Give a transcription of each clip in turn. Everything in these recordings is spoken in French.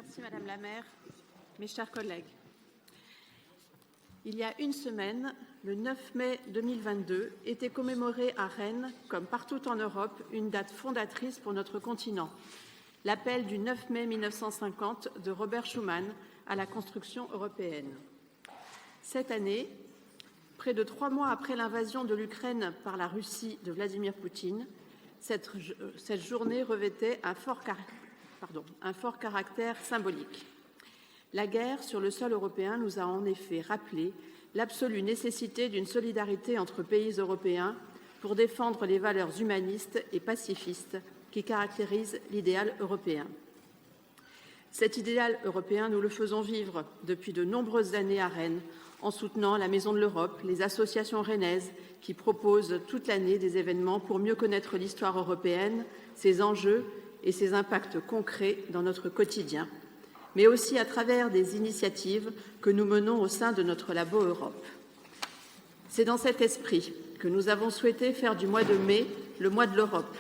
Merci Madame la maire. Mes chers collègues, il y a une semaine, le 9 mai 2022, était commémorée à Rennes, comme partout en Europe, une date fondatrice pour notre continent, l'appel du 9 mai 1950 de Robert Schuman à la construction européenne. Cette année, près de 3 mois après l'invasion de l'Ukraine par la Russie de Vladimir Poutine, cette journée revêtait un fort caractère symbolique. La guerre sur le sol européen nous a en effet rappelé l'absolue nécessité d'une solidarité entre pays européens pour défendre les valeurs humanistes et pacifistes qui caractérisent l'idéal européen. Cet idéal européen, nous le faisons vivre depuis de nombreuses années à Rennes, en soutenant la Maison de l'Europe, les associations rennaises qui proposent toute l'année des événements pour mieux connaître l'histoire européenne, ses enjeux et ses impacts concrets dans notre quotidien, mais aussi à travers des initiatives que nous menons au sein de notre Labo Europe. C'est dans cet esprit que nous avons souhaité faire du mois de mai le mois de l'Europe,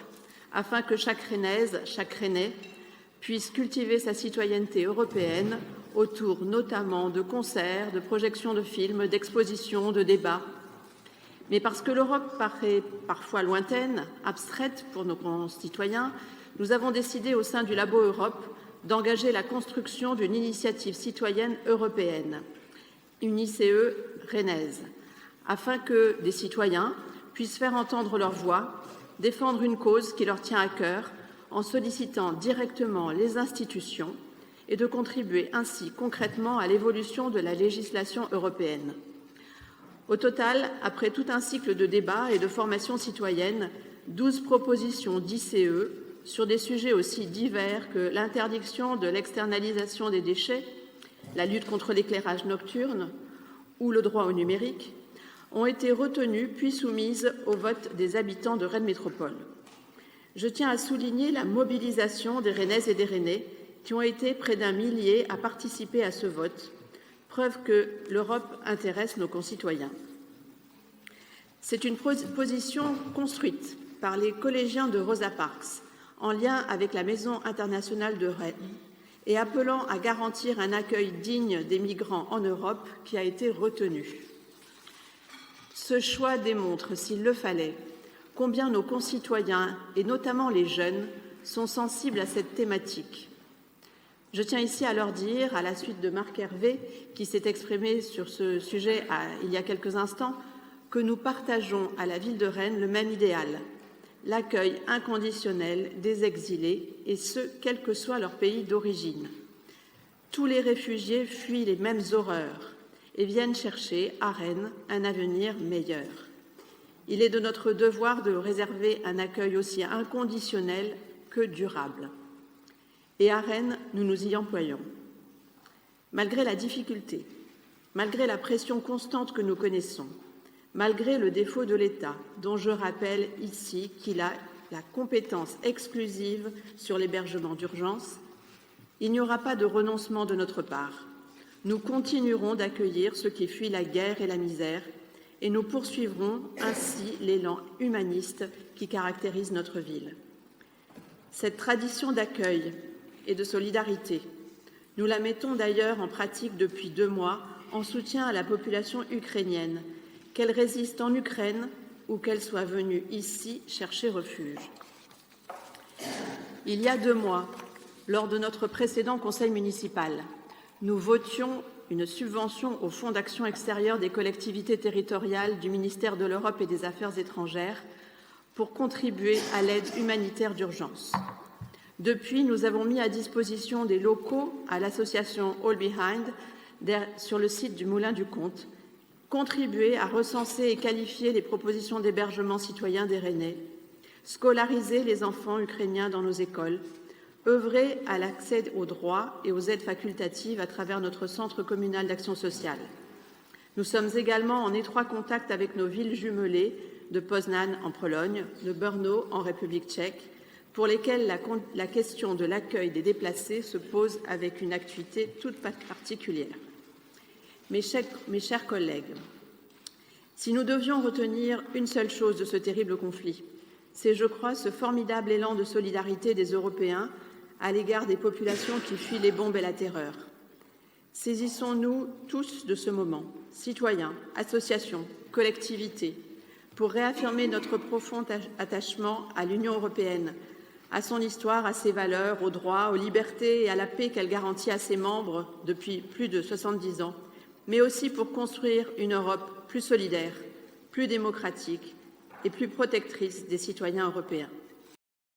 afin que chaque Rennaise, chaque Rennais puisse cultiver sa citoyenneté européenne autour notamment de concerts, de projections de films, d'expositions, de débats. Mais parce que l'Europe paraît parfois lointaine, abstraite pour nos concitoyens, nous avons décidé au sein du Labo Europe d'engager la construction d'une initiative citoyenne européenne, une ICE rennaise, afin que des citoyens puissent faire entendre leur voix, défendre une cause qui leur tient à cœur en sollicitant directement les institutions et de contribuer ainsi concrètement à l'évolution de la législation européenne. Au total, après tout un cycle de débats et de formation citoyenne, 12 propositions d'ICE sur des sujets aussi divers que l'interdiction de l'externalisation des déchets, la lutte contre l'éclairage nocturne ou le droit au numérique, ont été retenues puis soumises au vote des habitants de Rennes Métropole. Je tiens à souligner la mobilisation des Rennaises et des Rennais qui ont été près d'1 millier à participer à ce vote, preuve que l'Europe intéresse nos concitoyens. C'est une position construite par les collégiens de Rosa Parks, en lien avec la Maison internationale de Rennes et appelant à garantir un accueil digne des migrants en Europe qui a été retenu. Ce choix démontre, s'il le fallait, combien nos concitoyens, et notamment les jeunes, sont sensibles à cette thématique. Je tiens ici à leur dire, à la suite de Marc Hervé, qui s'est exprimé sur ce sujet il y a quelques instants, que nous partageons à la ville de Rennes le même idéal, l'accueil inconditionnel des exilés, et ce, quel que soit leur pays d'origine. Tous les réfugiés fuient les mêmes horreurs et viennent chercher à Rennes un avenir meilleur. Il est de notre devoir de réserver un accueil aussi inconditionnel que durable. Et à Rennes, nous nous y employons. Malgré la difficulté, malgré la pression constante que nous connaissons, malgré le défaut de l'État, dont je rappelle ici qu'il a la compétence exclusive sur l'hébergement d'urgence, il n'y aura pas de renoncement de notre part. Nous continuerons d'accueillir ceux qui fuient la guerre et la misère et nous poursuivrons ainsi l'élan humaniste qui caractérise notre ville. Cette tradition d'accueil et de solidarité, nous la mettons d'ailleurs en pratique depuis 2 mois en soutien à la population ukrainienne, qu'elle résiste en Ukraine ou qu'elle soit venue ici chercher refuge. Il y a 2 mois, lors de notre précédent conseil municipal, nous votions une subvention au Fonds d'action extérieure des collectivités territoriales du ministère de l'Europe et des Affaires étrangères pour contribuer à l'aide humanitaire d'urgence. Depuis, nous avons mis à disposition des locaux à l'association All Behind sur le site du Moulin du Comte, contribuer à recenser et qualifier les propositions d'hébergement citoyen des Rennais, scolariser les enfants ukrainiens dans nos écoles, œuvrer à l'accès aux droits et aux aides facultatives à travers notre centre communal d'action sociale. Nous sommes également en étroit contact avec nos villes jumelées de Poznań en Pologne, de Brno en République tchèque, pour lesquelles la question de l'accueil des déplacés se pose avec une acuité toute particulière. Mes chers collègues, si nous devions retenir une seule chose de ce terrible conflit, c'est, je crois, ce formidable élan de solidarité des Européens à l'égard des populations qui fuient les bombes et la terreur. Saisissons-nous tous de ce moment, citoyens, associations, collectivités, pour réaffirmer notre profond attachement à l'Union européenne, à son histoire, à ses valeurs, aux droits, aux libertés et à la paix qu'elle garantit à ses membres depuis plus de 70 ans, mais aussi pour construire une Europe plus solidaire, plus démocratique et plus protectrice des citoyens européens.